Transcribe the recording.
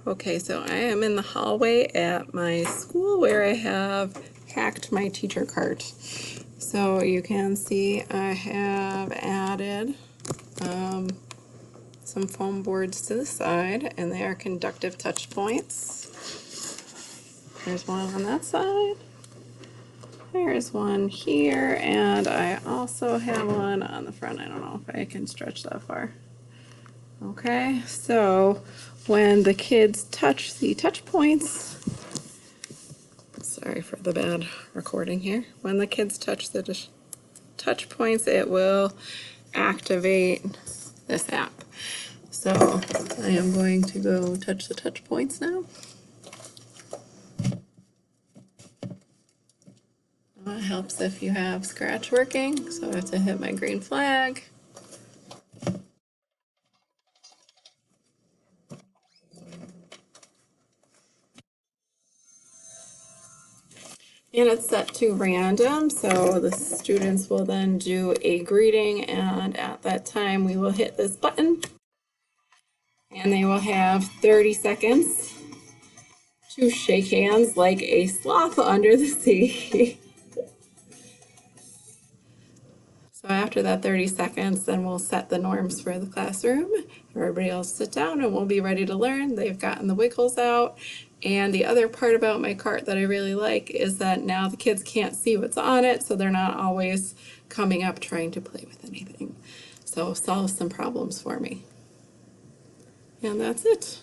Okay, so I am in the hallway at my school where I have packed my teacher cart. So you can see I have added some foam boards to the side, and they are conductive touch points. There's one on that side. There's one here, and I also have one on the front. I don't know if I can stretch that far. Okay, so when the kids touch the touch points, sorry for the bad recording here. When the kids touch the touch points, it will activate this app. So I am going to go touch the touch points now. It helps if you have scratch working, so I have to hit my green flag. And it's set to random, so the students will then do a greeting, and at that time we will hit this button, and they will have 30 seconds to shake hands like a sloth under the sea. So after that 30 seconds, then we'll set the norms for the classroom. Everybody else sit down and we'll be ready to learn. They've gotten the wiggles out. And the other part about my cart that I really like is that now the kids can't see what's on it, so they're not always coming up trying to play with anything. So solve some problems for me. And that's it.